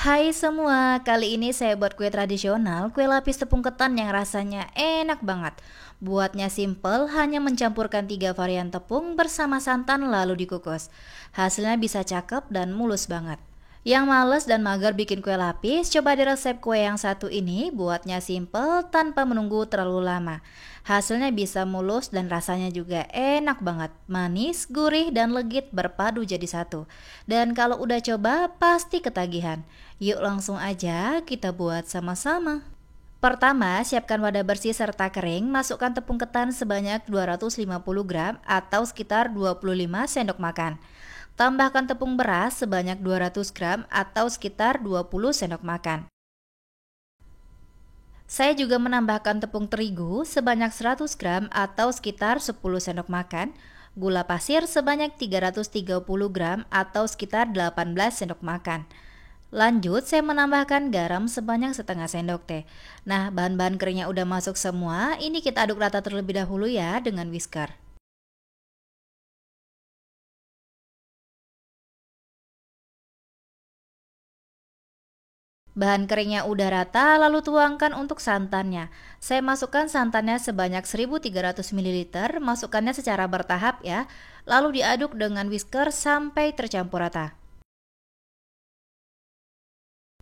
Hai semua, kali ini saya buat kue tradisional, kue lapis tepung ketan yang rasanya enak banget. Buatnya simple, hanya mencampurkan 3 varian tepung bersama santan lalu dikukus. Hasilnya bisa cakep dan mulus banget. Yang males dan mager bikin kue lapis, coba di resep kue yang satu ini, buatnya simple tanpa menunggu terlalu lama. Hasilnya bisa mulus dan rasanya juga enak banget. Manis, gurih, dan legit berpadu jadi satu. Dan kalau udah coba, pasti ketagihan. Yuk langsung aja kita buat sama-sama. Pertama, siapkan wadah bersih serta kering, masukkan tepung ketan sebanyak 250 gram atau sekitar 25 sendok makan. Tambahkan tepung beras sebanyak 200 gram atau sekitar 20 sendok makan. Saya juga menambahkan tepung terigu sebanyak 100 gram atau sekitar 10 sendok makan, gula pasir sebanyak 330 gram atau sekitar 18 sendok makan. Lanjut, saya menambahkan garam sebanyak setengah sendok teh. Nah, bahan-bahan keringnya udah masuk semua, ini kita aduk rata terlebih dahulu ya dengan whisker. Bahan keringnya udah rata, lalu tuangkan untuk santannya. Saya masukkan santannya sebanyak 1300 ml, masukkannya secara bertahap ya. Lalu diaduk dengan whisker sampai tercampur rata.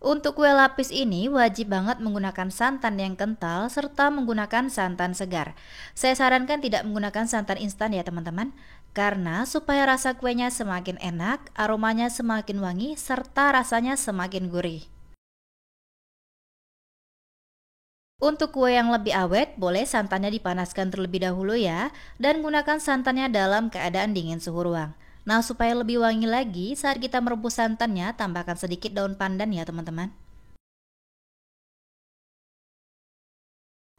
Untuk kue lapis ini wajib banget menggunakan santan yang kental serta menggunakan santan segar. Saya sarankan tidak menggunakan santan instan ya teman-teman, karena supaya rasa kuenya semakin enak, aromanya semakin wangi, serta rasanya semakin gurih. Untuk kue yang lebih awet, boleh santannya dipanaskan terlebih dahulu ya, dan gunakan santannya dalam keadaan dingin suhu ruang. Nah, supaya lebih wangi lagi, saat kita merebus santannya, tambahkan sedikit daun pandan ya teman-teman.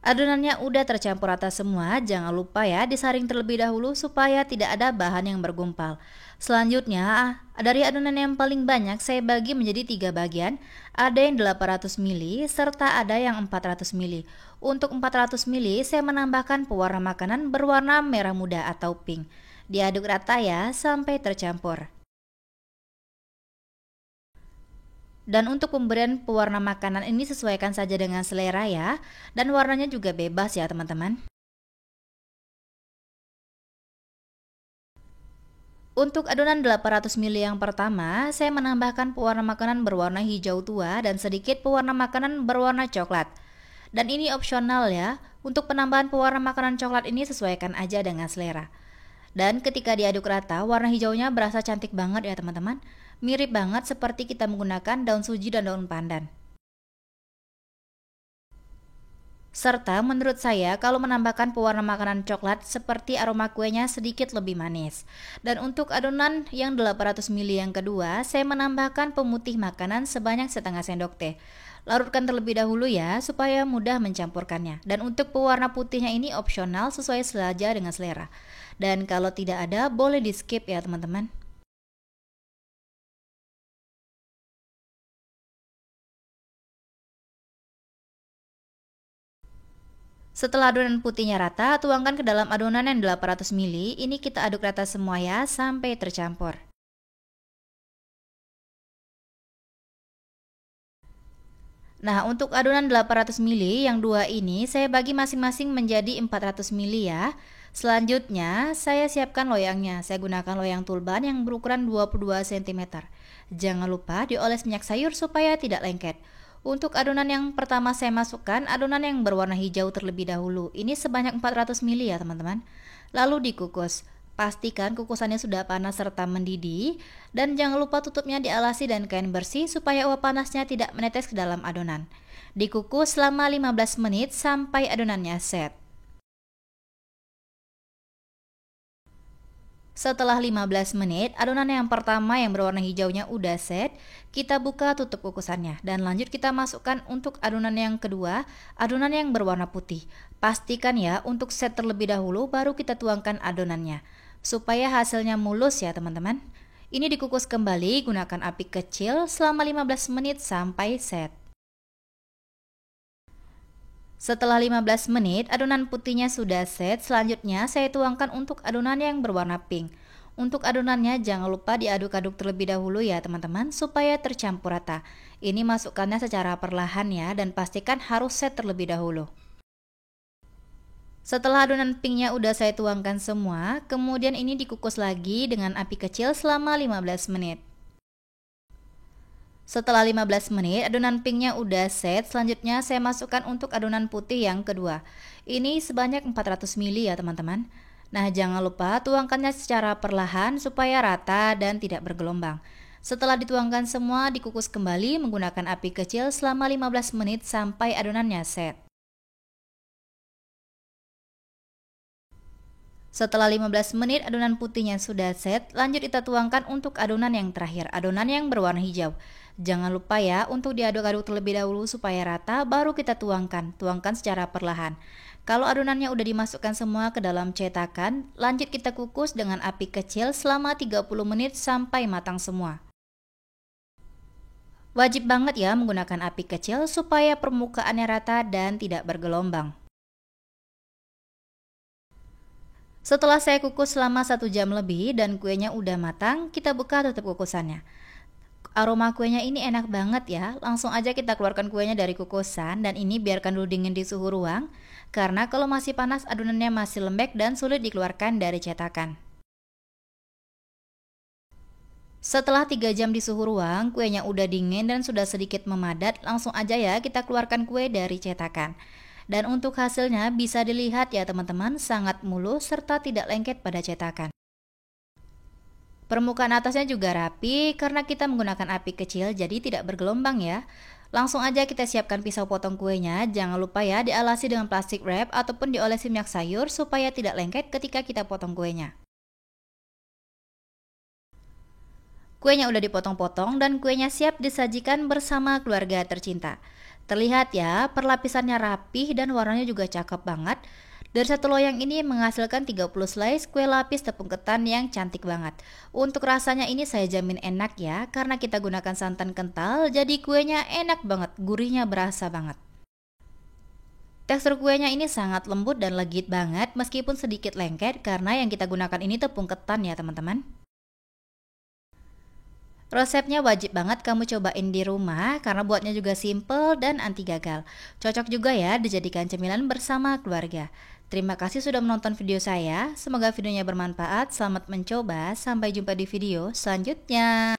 Adonannya udah tercampur rata semua, jangan lupa ya disaring terlebih dahulu supaya tidak ada bahan yang bergumpal. Selanjutnya, dari adonan yang paling banyak saya bagi menjadi 3 bagian, ada yang 800 ml serta ada yang 400 ml. Untuk 400 ml saya menambahkan pewarna makanan berwarna merah muda atau pink. Diaduk rata ya sampai tercampur. Dan untuk pemberian pewarna makanan ini sesuaikan saja dengan selera ya. Dan warnanya juga bebas ya teman-teman. Untuk adonan 800 ml yang pertama, saya menambahkan pewarna makanan berwarna hijau tua dan sedikit pewarna makanan berwarna coklat. Dan ini opsional ya. Untuk penambahan pewarna makanan coklat ini sesuaikan aja dengan selera. Dan ketika diaduk rata, warna hijaunya berasa cantik banget ya teman-teman. Mirip banget seperti kita menggunakan daun suji dan daun pandan. Serta menurut saya kalau menambahkan pewarna makanan coklat seperti aroma kuenya sedikit lebih manis. Dan untuk adonan yang 800 ml yang kedua, saya menambahkan pemutih makanan sebanyak setengah sendok teh. Larutkan terlebih dahulu ya supaya mudah mencampurkannya. Dan untuk pewarna putihnya ini opsional sesuai saja dengan selera. Dan kalau tidak ada boleh di skip ya teman-teman. Setelah adonan putihnya rata, tuangkan ke dalam adonan yang 800 ml. Ini kita aduk rata semua ya sampai tercampur. Nah, untuk adonan 800 ml yang dua ini saya bagi masing-masing menjadi 400 ml ya. Selanjutnya, saya siapkan loyangnya. Saya gunakan loyang tulban yang berukuran 22 cm. Jangan lupa dioles minyak sayur supaya tidak lengket. Untuk adonan yang pertama saya masukkan adonan yang berwarna hijau terlebih dahulu. Ini sebanyak 400 ml ya teman-teman. Lalu dikukus. Pastikan kukusannya sudah panas serta mendidih dan jangan lupa tutupnya dialasi dan kain bersih supaya uap panasnya tidak menetes ke dalam adonan. Dikukus selama 15 menit sampai adonannya set. Setelah 15 menit, adonan yang pertama yang berwarna hijaunya udah set, kita buka tutup kukusannya dan lanjut kita masukkan untuk adonan yang kedua, adonan yang berwarna putih. Pastikan ya untuk set terlebih dahulu baru kita tuangkan adonannya, supaya hasilnya mulus ya teman-teman. Ini dikukus kembali, gunakan api kecil selama 15 menit sampai set. Setelah 15 menit, adonan putihnya sudah set. Selanjutnya saya tuangkan untuk adonan yang berwarna pink. Untuk adonannya jangan lupa diaduk-aduk terlebih dahulu ya teman-teman supaya tercampur rata. Ini masukkannya secara perlahan ya dan pastikan harus set terlebih dahulu. Setelah adonan pinknya udah saya tuangkan semua, kemudian ini dikukus lagi dengan api kecil selama 15 menit. Setelah 15 menit, adonan pinknya udah set, selanjutnya saya masukkan untuk adonan putih yang kedua. Ini sebanyak 400 ml ya teman-teman. Nah, jangan lupa tuangkannya secara perlahan supaya rata dan tidak bergelombang. Setelah dituangkan semua, dikukus kembali menggunakan api kecil selama 15 menit sampai adonannya set. Setelah 15 menit adonan putihnya sudah set, lanjut kita tuangkan untuk adonan yang terakhir, adonan yang berwarna hijau. Jangan lupa ya untuk diaduk-aduk terlebih dahulu supaya rata, baru kita tuangkan secara perlahan. Kalau adonannya udah dimasukkan semua ke dalam cetakan, lanjut kita kukus dengan api kecil selama 30 menit sampai matang semua. Wajib banget ya menggunakan api kecil supaya permukaannya rata dan tidak bergelombang. Setelah saya kukus selama 1 jam lebih dan kuenya udah matang, kita buka tutup kukusannya. Aroma kuenya ini enak banget ya, langsung aja kita keluarkan kuenya dari kukusan dan ini biarkan dulu dingin di suhu ruang, karena kalau masih panas adonannya masih lembek dan sulit dikeluarkan dari cetakan. Setelah 3 jam di suhu ruang, kuenya udah dingin dan sudah sedikit memadat, langsung aja ya kita keluarkan kue dari cetakan. Dan untuk hasilnya bisa dilihat ya teman-teman, sangat mulus serta tidak lengket pada cetakan. Permukaan atasnya juga rapi karena kita menggunakan api kecil jadi tidak bergelombang ya. Langsung aja kita siapkan pisau potong kuenya, jangan lupa ya dialasi dengan plastik wrap ataupun diolesi minyak sayur supaya tidak lengket ketika kita potong kuenya. Kuenya udah dipotong-potong dan kuenya siap disajikan bersama keluarga tercinta. Terlihat ya, perlapisannya rapih dan warnanya juga cakep banget. Dari satu loyang ini menghasilkan 30 slice kue lapis tepung ketan yang cantik banget. Untuk rasanya ini saya jamin enak ya, karena kita gunakan santan kental, jadi kuenya enak banget, gurihnya berasa banget. Tekstur kuenya ini sangat lembut dan legit banget meskipun sedikit lengket karena yang kita gunakan ini tepung ketan ya teman-teman. Resepnya wajib banget kamu cobain di rumah karena buatnya juga simple dan anti gagal. Cocok juga ya dijadikan cemilan bersama keluarga. Terima kasih sudah menonton video saya. Semoga videonya bermanfaat. Selamat mencoba. Sampai jumpa di video selanjutnya.